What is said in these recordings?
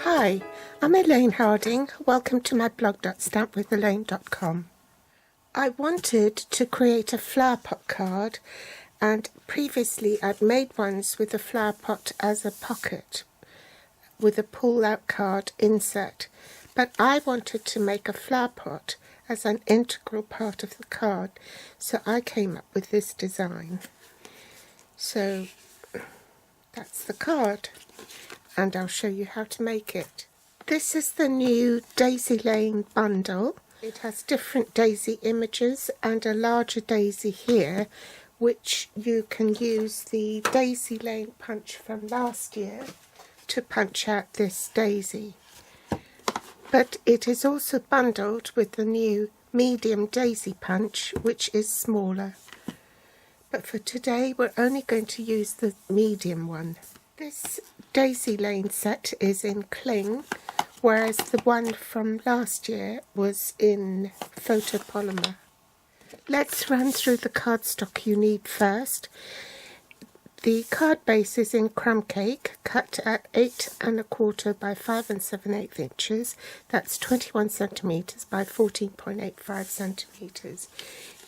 Hi, I'm Elaine Harding. Welcome to my blog stampwithelaine.com. I wanted to create a flower pot card, and previously I'd made ones with a flower pot as a pocket with a pull-out card insert, but I wanted to make a flower pot as an integral part of the card, so I came up with this design. So that's the card, and I'll show you how to make it. This is the new Daisy Lane bundle. It has different daisy images and a larger daisy here, which you can use the Daisy Lane punch from last year to punch out this daisy. But it is also bundled with the new medium daisy punch, which is smaller. But for today we're only going to use the medium one. This Daisy Lane set is in cling, whereas the one from last year was in photopolymer. Let's run through the cardstock you need first. The card base is in crumb cake, cut at 8 1/4 by 5 7/8 inches. That's 21 centimeters by 14.85 centimeters.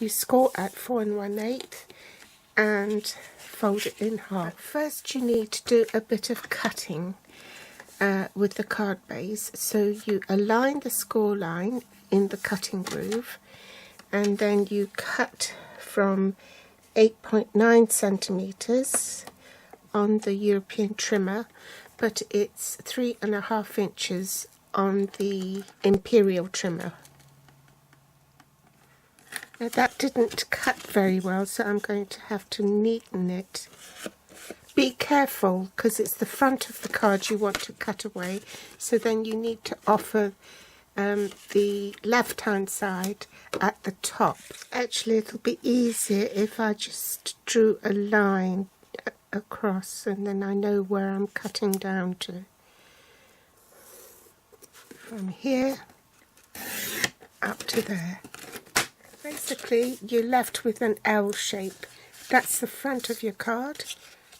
You score at 4 1/8 and fold it in half. First you need to do a bit of cutting with the card base. So you align the score line in the cutting groove, and then you cut from 8.9 centimeters on the European trimmer, but it's 3.5 inches on the Imperial trimmer. Now that didn't cut very well, so I'm going to have to neaten it. Be careful, because it's the front of the card you want to cut away, so then you need to offer the left hand side at the top. Actually, it'll be easier if I just drew a line across, and then I know where I'm cutting down to. From here up to there. Basically, you're left with an L shape. That's the front of your card,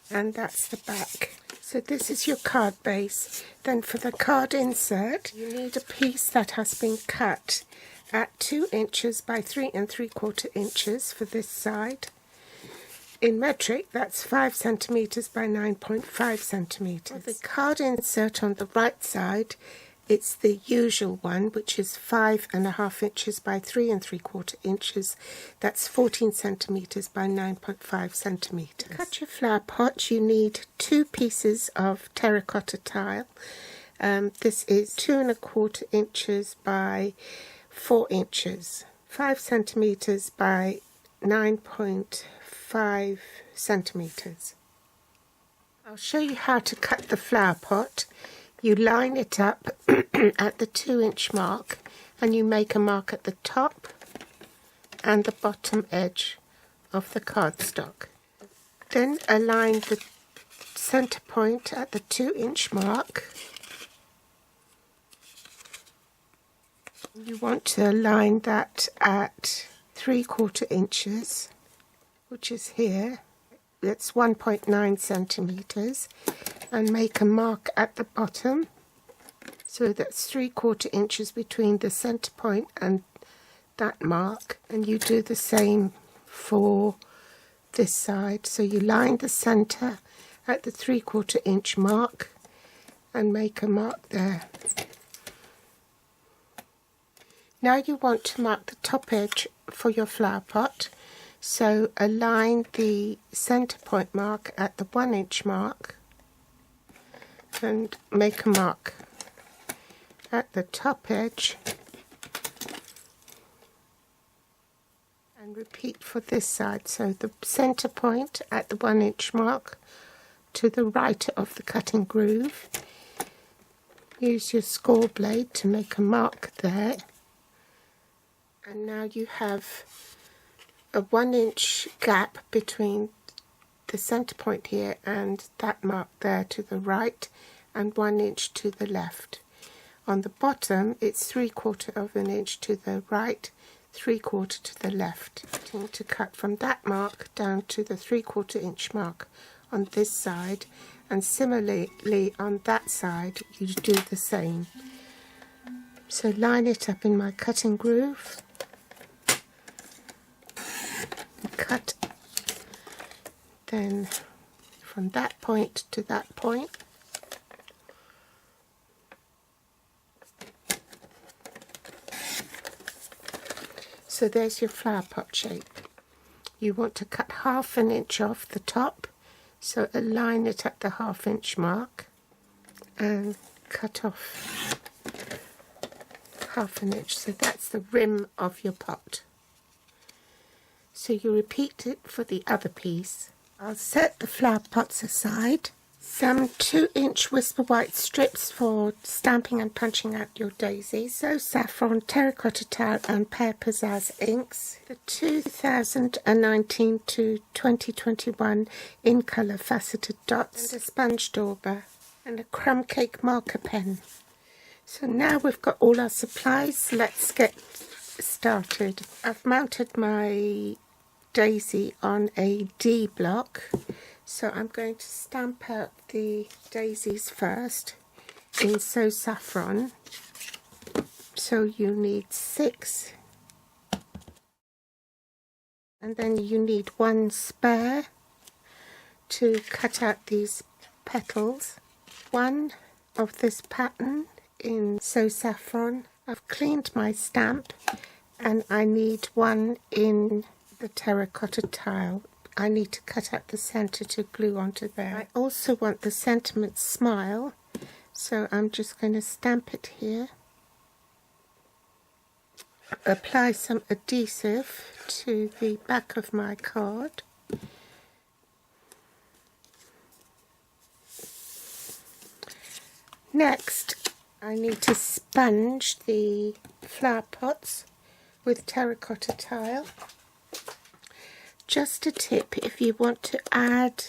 and that's the back. So this is your card base. Then for the card insert, you need a piece that has been cut at 2 inches by 3 3/4 inches for this side. In metric, that's 5 centimeters by 9.5 centimeters. For the card insert on the right side, it's the usual one, which is 5 1/2 inches by 3 3/4 inches. That's 14 centimeters by 9.5 centimeters. To cut your flower pot, you need 2 pieces of terracotta tile. This is 2 1/4 inches by 4 inches, 5 centimeters by 9.5 centimeters. I'll show you how to cut the flower pot. You line it up at the 2-inch mark, and you make a mark at the top and the bottom edge of the cardstock. Then align the center point at the 2-inch mark. You want to align that at 3/4 inches, which is here. That's 1.9 centimeters. And make a mark at the bottom, so that's 3/4 inches between the center point and that mark, and you do the same for this side. So you line the center at the 3/4 inch mark and make a mark there. Now you want to mark the top edge for your flower pot, so align the center point mark at the 1-inch mark and make a mark at the top edge, and repeat for this side. So the center point at the 1-inch mark to the right of the cutting groove. Use your score blade to make a mark there, and now you have a 1-inch gap between the center point here and that mark there to the right, and 1 inch to the left. On the bottom, it's 3/4 inch to the right, 3/4 to the left. To cut from that mark down to the 3/4 inch mark on this side, and similarly on that side you do the same. So line it up in my cutting groove, cut, then from that point to that point. So there's your flower pot shape. You want to cut 1/2 inch off the top, so align it at the 1/2 inch mark and cut off 1/2 inch. So that's the rim of your pot. So you repeat it for the other piece. I'll set the flower pots aside. Some 2-inch whisper white strips for stamping and punching out your daisies. So saffron, terracotta tile and pear pizzazz inks. The 2019 to 2021 in colour faceted dots, and a sponge dauber and a crumb cake marker pen. So now we've got all our supplies, let's get started. I've mounted my daisy on a D block. So I'm going to stamp out the daisies first in So Saffron. So you need 6, and then you need 1 spare to cut out these petals. 1 of this pattern in So Saffron. I've cleaned my stamp, and I need 1 in the terracotta tile. I need to cut out the centre to glue onto there. I also want the sentiment smile, so I'm just going to stamp it here. Apply some adhesive to the back of my card. Next, I need to sponge the flower pots with terracotta tile. Just a tip, if you want to add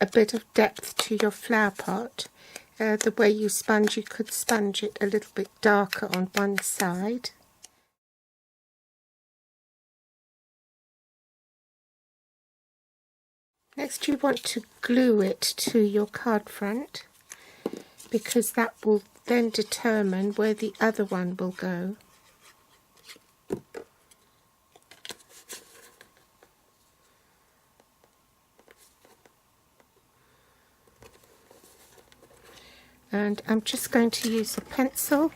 a bit of depth to your flower pot, the way you sponge, you could sponge it a little bit darker on one side. Next you want to glue it to your card front, because that will then determine where the other one will go. And I'm just going to use a pencil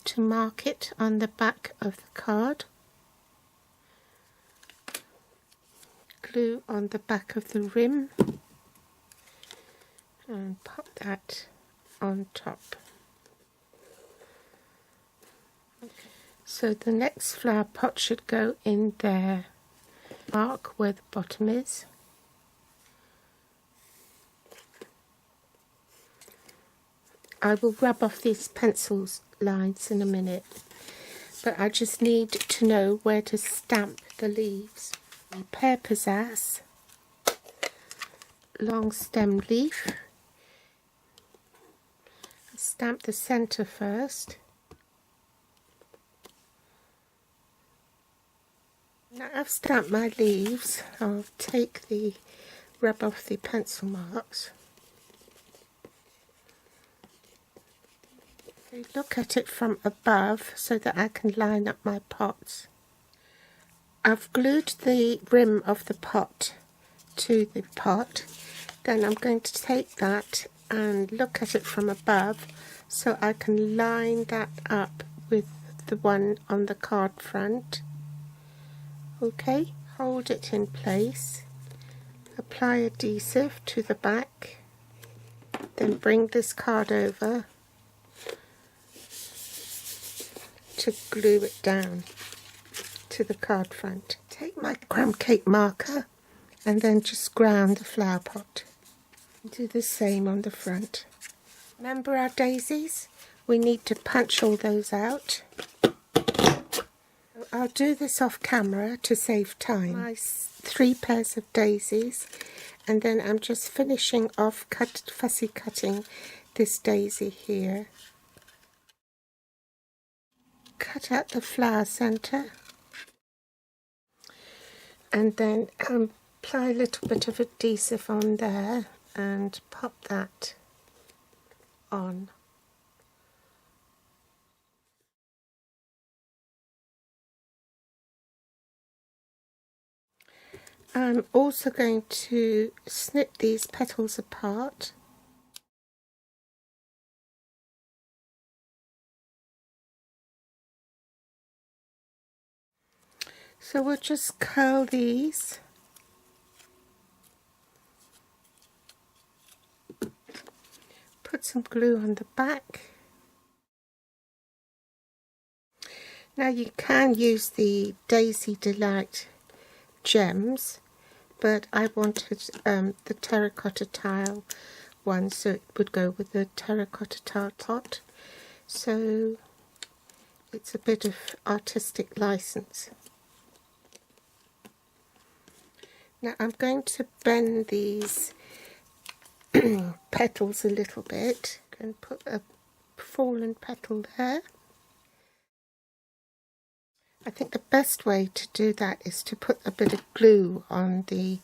to mark it on the back of the card. Glue on the back of the rim and pop that on top. Okay. So the next flower pot should go in there. Mark where the bottom is. I will rub off these pencils lines in a minute, but I just need to know where to stamp the leaves. Pear pizzazz, long stem leaf. Stamp the centre first. Now I've stamped my leaves, I'll rub off the pencil marks. Look at it from above so that I can line up my pots. I've glued the rim of the pot to the pot. Then I'm going to take that and look at it from above so I can line that up with the one on the card front. Okay, hold it in place. Apply adhesive to the back. Then bring this card over to glue it down to the card front. Take my crumb cake marker and then just ground the flower pot. Do the same on the front. Remember our daisies? We need to punch all those out. I'll do this off camera to save time. My 3 pairs of daisies, and then I'm just finishing off fussy cutting this daisy here. Cut out the flower centre, and then apply a little bit of adhesive on there and pop that on. I'm also going to snip these petals apart. So we'll just curl these. Put some glue on the back. Now you can use the Daisy Delight gems, but I wanted the terracotta tile one, so it would go with the terracotta tile pot. So it's a bit of artistic license. Now I'm going to bend these petals a little bit and put a fallen petal there. I think the best way to do that is to put a bit of glue on the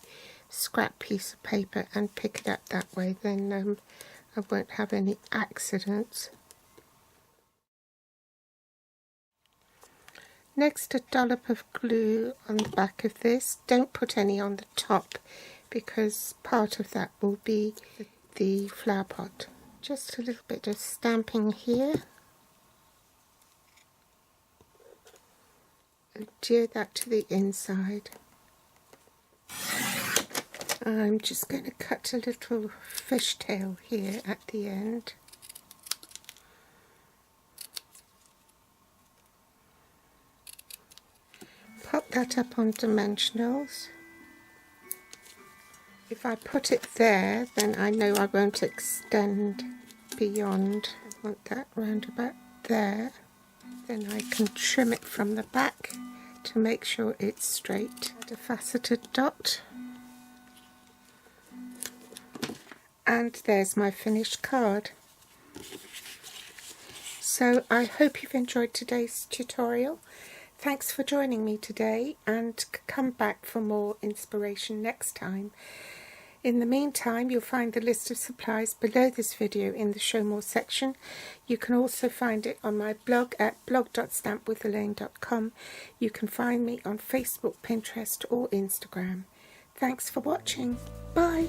scrap piece of paper and pick it up that way, then I won't have any accidents. Next, a dollop of glue on the back of this. Don't put any on the top because part of that will be the flower pot. Just a little bit of stamping here. Adhere that to the inside. I'm just going to cut a little fishtail here at the end. Pop that up on dimensionals. If I put it there, then I know I won't extend beyond. I want that round about there. Then I can trim it from the back to make sure it's straight. Add a faceted dot. And there's my finished card. So I hope you've enjoyed today's tutorial. Thanks for joining me today, and come back for more inspiration next time. In the meantime, you'll find the list of supplies below this video in the Show More section. You can also find it on my blog at blog.stampwithelaine.com. You can find me on Facebook, Pinterest or Instagram. Thanks for watching. Bye!